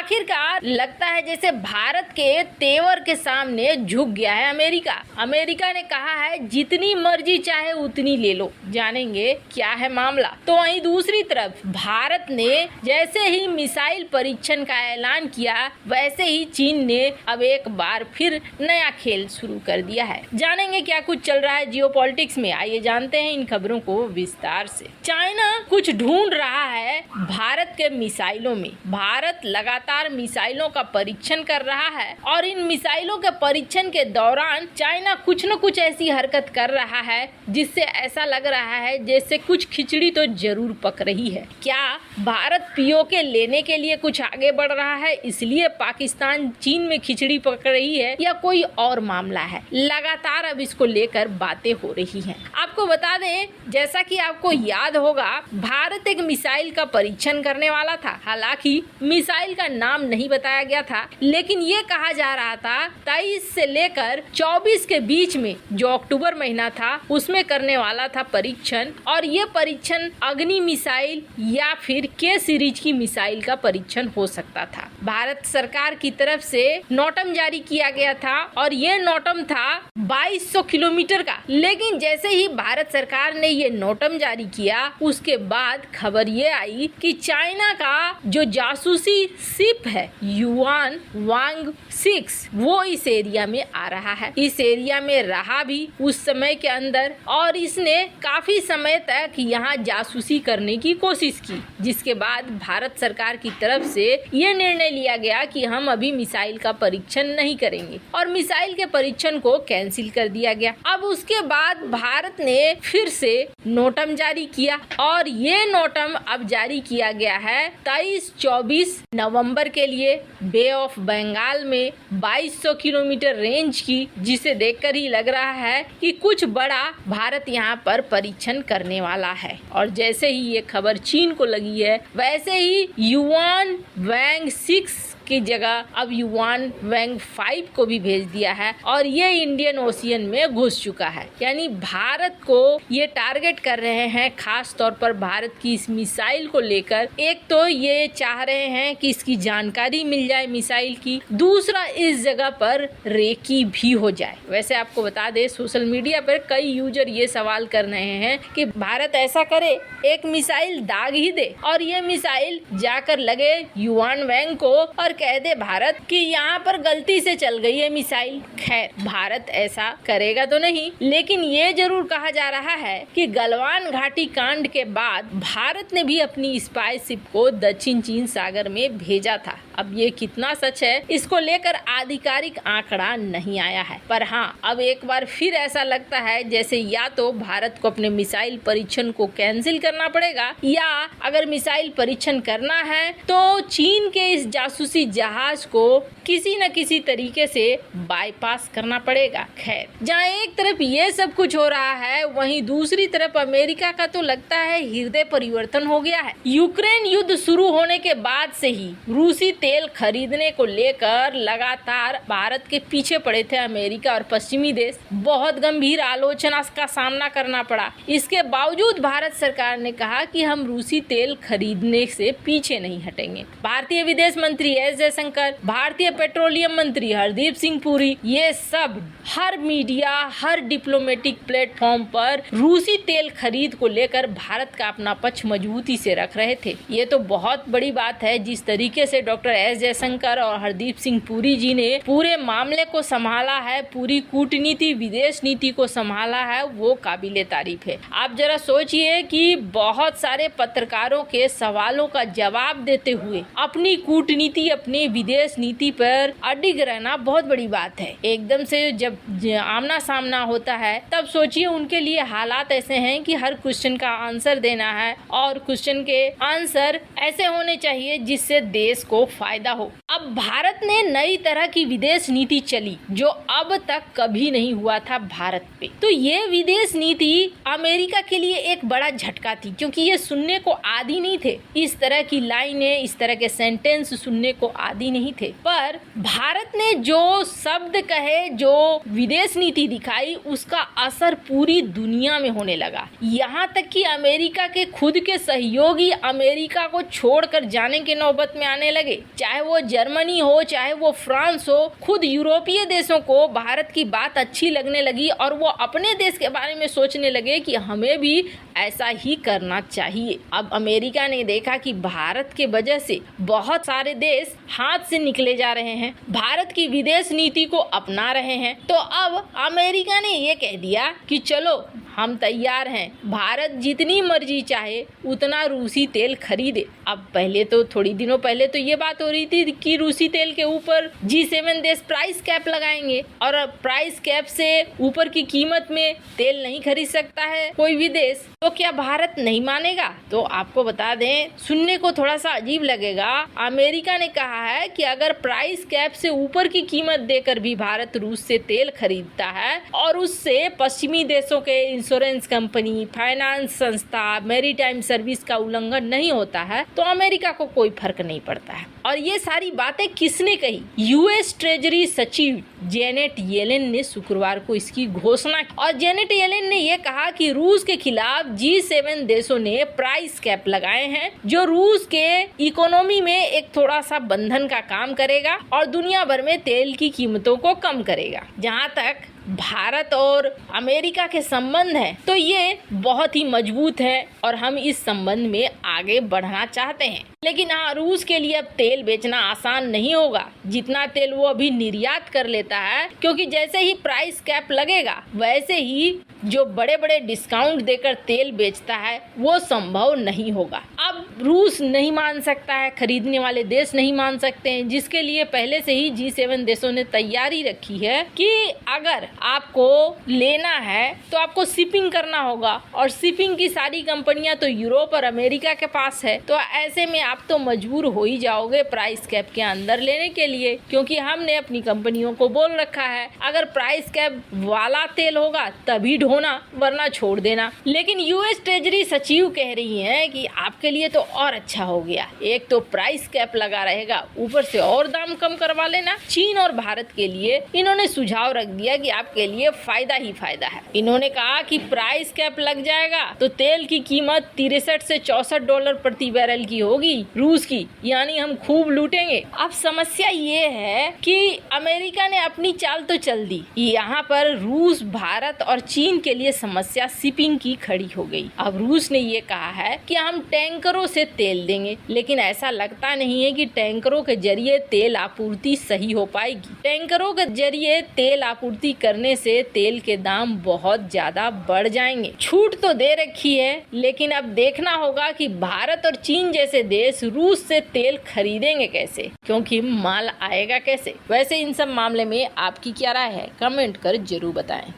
आखिरकार लगता है जैसे भारत के तेवर के सामने झुक गया है अमेरिका। अमेरिका ने कहा है जितनी मर्जी चाहे उतनी ले लो, जानेंगे क्या है मामला। तो वहीं दूसरी तरफ भारत ने जैसे ही मिसाइल परीक्षण का ऐलान किया, वैसे ही चीन ने अब एक बार फिर नया खेल शुरू कर दिया है। जानेंगे क्या कुछ चल रहा है जियोपॉलिटिक्स में, आइए जानते हैं इन खबरों को विस्तार से। चाइना कुछ ढूंढ रहा है भारत के मिसाइलों में। भारत लगातार मिसाइलों का परीक्षण कर रहा है और इन मिसाइलों के परीक्षण के दौरान चाइना कुछ न कुछ ऐसी हरकत कर रहा है जिससे ऐसा लग रहा है जैसे कुछ खिचड़ी तो जरूर पक रही है। क्या भारत पीओके लेने के लिए कुछ आगे बढ़ रहा है, इसलिए पाकिस्तान चीन में खिचड़ी पक रही है, या कोई और मामला है? लगातार अब इसको लेकर बातें हो रही हैं। आपको बता दें, जैसा कि आपको याद होगा, भारत एक मिसाइल का परीक्षण करने वाला था। हालांकि मिसाइल का नाम नहीं बताया गया था, लेकिन ये कहा जा रहा था 23 से लेकर 24 के बीच में, जो अक्टूबर महीना था, उसमें करने वाला था परीक्षण। और ये परीक्षण अग्नि मिसाइल या फिर के सीरीज की मिसाइल का परीक्षण हो सकता था। भारत सरकार की तरफ से नोटम जारी किया गया था और ये नोटम था 2200 किलोमीटर का। लेकिन जैसे ही भारत सरकार ने ये नोटम जारी किया, उसके बाद खबर ये आई कि चाइना का जो जासूसी शिप है युआन वांग 6, वो इस एरिया में आ रहा है। इस एरिया में रहा भी उस समय के अंदर और इसने काफी समय तक यहाँ जासूसी करने की कोशिश की, जिसके बाद भारत सरकार की तरफ से ये निर्णय लिया गया कि हम अभी मिसाइल का परीक्षण नहीं करेंगे और मिसाइल के परीक्षण को कैंसिल कर दिया गया। अब उसके बाद भारत ने फिर से नोटम जारी किया और ये नोटम अब जारी किया गया है 23-24 नवंबर के लिए बे ऑफ बंगाल में 2200 किलोमीटर रेंज की, जिसे देखकर ही लग रहा है कि कुछ बड़ा भारत यहाँ पर परीक्षण करने वाला है। और जैसे ही ये खबर चीन को लगी है, वैसे ही युआन वांग 6 की जगह अब युआन वांग 5 को भी भेज दिया है और ये इंडियन ओशियन में घुस चुका है। यानी भारत को ये टारगेट कर रहे हैं, खास तौर पर भारत की इस मिसाइल को लेकर। एक तो ये चाह रहे हैं कि इसकी जानकारी मिल जाए मिसाइल की, दूसरा इस जगह पर रेकी भी हो जाए। वैसे आपको बता दें, सोशल मीडिया पर कई यूजर ये सवाल कर रहे हैं कि भारत ऐसा करे, एक मिसाइल दाग ही दे और ये मिसाइल जाकर लगे युआन वांग को और कह दे भारत कि यहाँ पर गलती से चल गई है मिसाइल। खैर, भारत ऐसा करेगा तो नहीं, लेकिन ये जरूर कहा जा रहा है कि गलवान घाटी कांड के बाद भारत ने भी अपनी स्पाई शिप को दक्षिण चीन सागर में भेजा था। अब ये कितना सच है, इसको लेकर आधिकारिक आंकड़ा नहीं आया है, पर हाँ, अब एक बार फिर ऐसा लगता है जैसे या तो भारत को अपने मिसाइल परीक्षण को कैंसिल करना पड़ेगा, या अगर मिसाइल परीक्षण करना है तो चीन के इस जासूसी जहाज को किसी न किसी तरीके से बाईपास करना पड़ेगा। खैर, जहाँ एक तरफ ये सब कुछ हो रहा है, वहीं दूसरी तरफ अमेरिका का तो लगता है हृदय परिवर्तन हो गया है। यूक्रेन युद्ध शुरू होने के बाद से ही रूसी तेल खरीदने को लेकर लगातार भारत के पीछे पड़े थे अमेरिका और पश्चिमी देश। बहुत गंभीर आलोचना का सामना करना पड़ा। इसके बावजूद भारत सरकार ने कहा कि हम रूसी तेल खरीदने से पीछे नहीं हटेंगे। भारतीय विदेश मंत्री एस जयशंकर, भारतीय पेट्रोलियम मंत्री हरदीप सिंह पुरी, ये सब हर मीडिया, हर डिप्लोमेटिक प्लेटफॉर्म पर रूसी तेल खरीद को लेकर भारत का अपना पक्ष मजबूती से रख रहे थे। ये तो बहुत बड़ी बात है। जिस तरीके से डॉक्टर एस जयशंकर और हरदीप सिंह पुरी जी ने पूरे मामले को संभाला है, पूरी कूटनीति, विदेश नीति को संभाला है, वो काबिले तारीफ है। आप जरा सोचिए कि बहुत सारे पत्रकारों के सवालों का जवाब देते हुए अपनी कूटनीति, अपनी विदेश नीति पर अडिग रहना बहुत बड़ी बात है। एकदम से जब आमना सामना होता है, तब सोचिए उनके लिए हालात ऐसे हैं कि हर क्वेश्चन का आंसर देना है और क्वेश्चन के आंसर ऐसे होने चाहिए जिससे देश को फायदा हो। अब भारत ने नई तरह की विदेश नीति चली जो अब तक कभी नहीं हुआ था भारत पे। तो ये विदेश नीति अमेरिका के लिए एक बड़ा झटका थी, क्योंकि ये सुनने को आदी नहीं थे। इस तरह की लाइनें, इस तरह के सेंटेंस सुनने को आदी नहीं थे, पर भारत ने जो शब्द कहे, जो विदेश नीति दिखाई, उसका असर पूरी दुनिया में होने लगा। यहाँ तक कि अमेरिका के खुद के सहयोगी अमेरिका को छोड़कर जाने के नौबत में आने लगे। चाहे वो जर्मनी हो, चाहे वो फ्रांस हो, खुद यूरोपीय देशों को भारत की बात अच्छी लगने लगी और वो अपने देश के बारे में सोचने लगे कि हमें भी ऐसा ही करना चाहिए। अब अमेरिका ने देखा कि भारत के वजह से बहुत सारे देश हाथ से निकले जा रहे हैं, भारत की विदेश नीति को अपना रहे हैं, तो अब अमेरिका ने ये कह दिया कि चलो हम तैयार हैं, भारत जितनी मर्जी चाहे उतना रूसी तेल खरीदे। अब पहले तो थोड़ी दिनों पहले तो ये बात हो रही थी कि रूसी तेल के ऊपर G7 देश प्राइस कैप लगाएंगे और प्राइस कैप से ऊपर की कीमत में तेल नहीं खरीद सकता है कोई भी देश। तो क्या भारत नहीं मानेगा? तो आपको बता दें, सुनने को थोड़ा सा अजीब लगेगा, अमेरिका ने कहा है कि अगर प्राइस कैप से ऊपर की कीमत देकर भी भारत रूस से तेल खरीदता है और उससे पश्चिमी देशों के इंश्योरेंस कंपनी, फाइनेंस संस्था, मैरीटाइम सर्विस का उल्लंघन नहीं होता है, तो अमेरिका को कोई फर्क नहीं पड़ता है। और ये सारी बातें किसने कही? यूएस ट्रेजरी सचिव जेनेट येलेन ने शुक्रवार को इसकी घोषणा की। और जेनेट येलेन ने यह कहा कि रूस के खिलाफ G7 देशों ने प्राइस कैप लगाए हैं, जो रूस के इकोनॉमी में एक थोड़ा सा बंधन का काम करेगा और दुनिया भर में तेल की कीमतों को कम करेगा। जहां तक भारत और अमेरिका के संबंध है, तो ये बहुत ही मजबूत है और हम इस संबंध में आगे बढ़ना चाहते हैं। लेकिन हाँ, रूस के लिए अब तेल बेचना आसान नहीं होगा, जितना तेल वो अभी निर्यात कर लेता है, क्योंकि जैसे ही प्राइस कैप लगेगा वैसे ही जो बड़े बड़े डिस्काउंट देकर तेल बेचता है वो संभव नहीं होगा। अब रूस नहीं मान सकता है, खरीदने वाले देश नहीं मान सकते हैं, जिसके लिए पहले से ही G7 देशों ने तैयारी रखी है कि अगर आपको लेना है तो आपको शिपिंग करना होगा, और शिपिंग की सारी कंपनियां तो यूरोप और अमेरिका के पास है। तो ऐसे में आप तो मजबूर हो ही जाओगे प्राइस कैप के अंदर लेने के लिए, क्योंकि हमने अपनी कंपनियों को बोल रखा है अगर प्राइस कैप वाला तेल होगा तभी ढोना, वरना छोड़ देना। लेकिन यूएस ट्रेजरी सचिव कह रही हैं कि आपके लिए तो और अच्छा हो गया, एक तो प्राइस कैप लगा रहेगा, ऊपर से और दाम कम करवा लेना। चीन और भारत के लिए इन्होंने सुझाव रख दिया कि आपके लिए फायदा ही फायदा है। इन्होंने कहा कि प्राइस कैप लग जाएगा तो तेल की कीमत 63 से $64 प्रति बैरल की होगी रूस की, यानी हम खूब लूटेंगे। अब समस्या ये है कि अमेरिका ने अपनी चाल तो चल दी, यहाँ पर रूस, भारत और चीन के लिए समस्या शिपिंग की खड़ी हो गई। अब रूस ने ये कहा है कि हम टैंकरों से तेल देंगे, लेकिन ऐसा लगता नहीं है कि टैंकरों के जरिए तेल आपूर्ति सही हो पाएगी। टैंकरों के जरिए तेल आपूर्ति करने से तेल के दाम बहुत ज्यादा बढ़ जाएंगे। छूट तो दे रखी है, लेकिन अब देखना होगा कि भारत और चीन जैसे देश रूस से तेल खरीदेंगे कैसे, क्योंकि माल आएगा कैसे। वैसे इन सब मामले में आपकी क्या राय है, कमेंट कर जरूर बताएं।